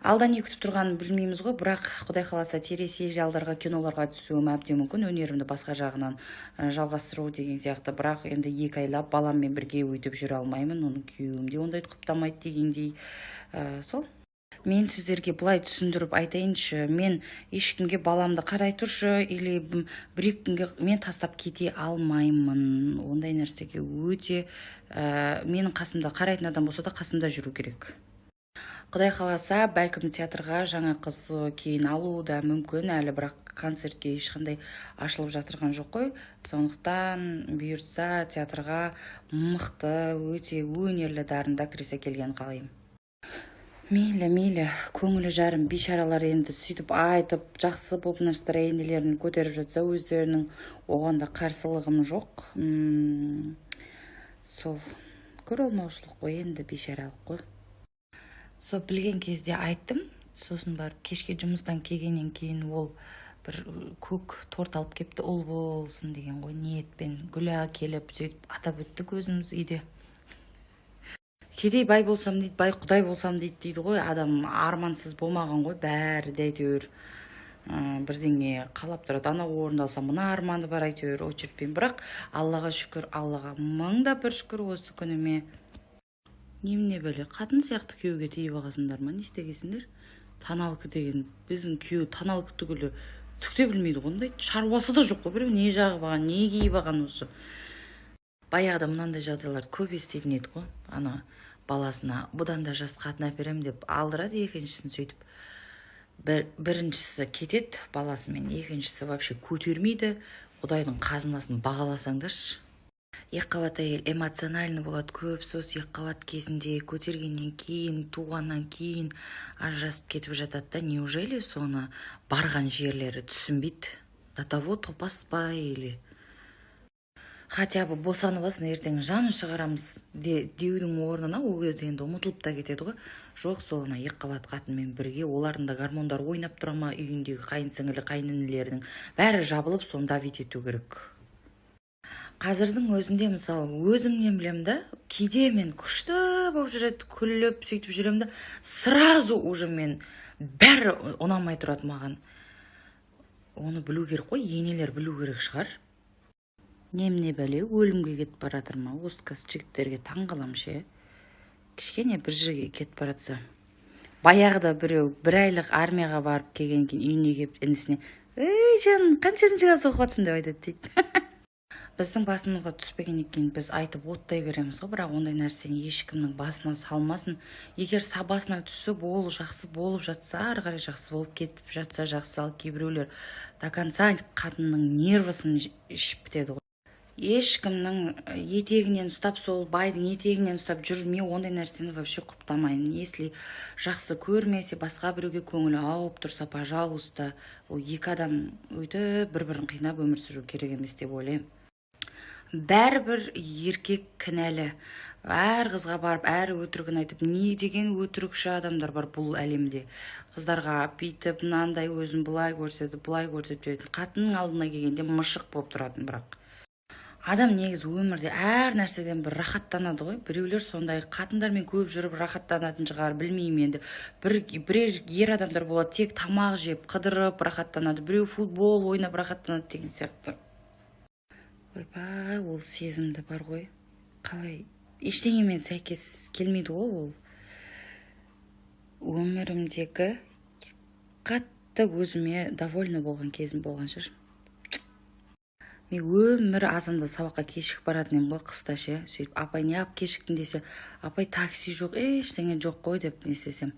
Алда не күтіп тұрғанын білмейміз ғой, бірақ Құдай қаласа телесериалдарға, киноларға түсуім әбден мүмкін, өнерімді басқа жағынан жалғастыру деген сияқты. Бірақ енді 2 айлап баламмен бірге өйтіп жүре алмаймын, оның күйеуім де ондайды құптамайды дегендей. Сол. Мен сіздерге былай түсіндіріп айтайыншы, мен ешкімге баламды қарай тұршы, или бір-екі күнге мен тастап кете алмаймын. Ондай нәрсеге өте менің қасымда қарайтын адам болса да қасымда жүру керек. Құдай қаласа, бәлкім театрға жаңа қыз кейін алуы да мүмкін, әлі бірақ концертке ешқандай ашылып жатырған жоқ қой. Сондықтан бұйыртса театрға мықты, өте өнерлі дарында кірісе келген қалайым. Мейлі, көңілі жарым бейшаралар енді сөйтіп айтып, жақсы болып настроениелерін көтеріп жатса, өздерінің оғанда қарсылығым жоқ. Сол көрілмаушылық қой, енді бейшаралық қой. Сол білген кезде айттым, сосын барып кешке жұмыстан келгеннен кейін ол бір көк торт алып кепті, ұл болсын деген ғой, ниетпен гүл келіп сөйтіп атап өттік өзіміз үйде. Кедей бай болсам дейді, бай құдай болсам дейді ғой, адам армансыз болмаған ғой, бәрі де әйтеуір бірдеңе қалап тұрады. Анау орындалса, мына арманы бар әйтеуір очеркпен. Бірақ Аллаға шүкір, Аллаға мыңда бір шүкір осы күніме. Немене бәле, қатын сияқты күйеуге тиіп ағасыңдар ма, не істегесіңдер? Таналқы деген, біздің күйеу таналқы түгілі түкте білмейді ғой, шаруасы да жоқ қой, біреу не жағып алған, не киіп алған осы. Баяғыда мынандай жағдайларды көп еститін еді ғой, ана баласына бұдан да жас қатын әперем деп алдырады, екіншісін сөйтіп. Біріншісі кетеді баласымен, екіншісі вообще көтермейді, Құдайдың қазынасын бағаласаңдаршы. Екіқабат әйел эмоциональный болады, көп сөз екіқабат кезінде көтергеннен кейін, туғаннан кейін ажырасып кетіп жатады да, неужели соны барған жерлері түсінбейді? До того топаспай или хотя бы босанып алсын, ертең жанын шығарамыз деудің орнына ол кезде енді ұмытылып та кетеді ғой. Жоқ, сол ана екіқабат қатынмен бірге олардың да гормондар ойнап тұра ма, үйіндегі қайынсіңілі, қайнінілердің бәрі жабылып, сонда ету керек. Қазірдің өзінде, мысалы, өзімнен білем да, кейде мен күшті болып жүреді, күліп сөйтіп жүрем да, сразу уже мен бәрі ұнамай тұрады маған. Оны білу керек қой, енелер білу керек шығар. Немене бәле, өлімге кетіп баратыр ма? Осы кәс жігіттерге таңғалам ше. Кішкене бір жерге кетіп баратса. Баяғыда біреу 1 айлық армияға барып келген кейін үйіне келіп інісіне, "Ей жаным, қаншасыншы класс оқып жатсың?" деп айтады дейді. Біздің басымызға түспеген екен, біз айтып оттай береміз ғой, бірақ ондай нәрсені ешкімнің басына салмасын. Егер сабасына түсіп, ол жақсы болып жатса, ары қарай жақсы болып кетіп жатса, жақсы. Ал кейбіреулер до конца қатынның нервысын ішіп бітеді ғой. Ешкімнің етегінен ұстап, сол байдың етегінен ұстап жүрме, ондай нәрсені вообще құптамаймын. Если жақсы көрмесе, басқа біреуге көңілі ауып тұрса, пожалуйста, ол екі адам өйтіп бір-бірін қинап өмір сүру керек емес деп ойлаймын. Бәрібір еркек кінәлі. Әр қызға барып, әр өтірігін айтып, не деген өтірікші адамдар бар бұл әлемде. Қыздарға бүйтіп, мынандай өзін бұлай көрсетіп жүретін. Қатынның алдына келгенде мышық болып тұратын, бірақ адам негізі өмірде әр нәрседен бір рахаттанады ғой. Біреулер сондай қатындармен көп жүріп рахаттанатын шығар, білмеймін енді. Бірер ер адамдар болады, тек тамақ жеп, қыдырып рахаттанады. Біреу футбол ойнап рахаттанады деген сияқты. Ойбай, ол сезімді бар ғой. Қалай? Ештеңемен сәйкес келмейді ғой ол. Өмірімдегі қатты өзіме довольны болған кезім болған шығар. Мен өмір азанда сабаққа кешігіп баратын ғой, қыста ше. Сөйтіп, апай не алып кешіктің десе, апай такси жоқ, ештеңе жоқ қой деп не істесем.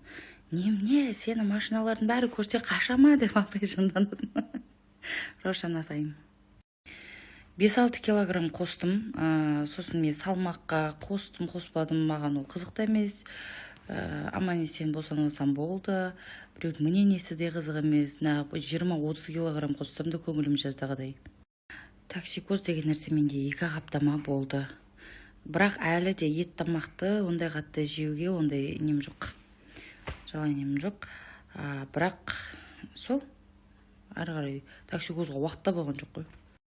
Не, сені машиналардың бәрі көрсе қашама деп апай жынданады. Рошан апайым. 5-6 килограмм қостым, сосын мен салмаққа қоспадым, маған ол қызықты емес. Аман-есен босанасам болды. Біреудің мнениесі де қызық емес. 20-30 килограмм қостым да көңілім жаздағыдай. Токсикоз деген нәрсе менде 2 аптама болды. Бірақ әлі де ет тамақты ондай қатты жеуге ондай нем жоқ. Жалайнем жоқ. Бірақ сол ары қарай токсикозға уақытта болған жоқ қой.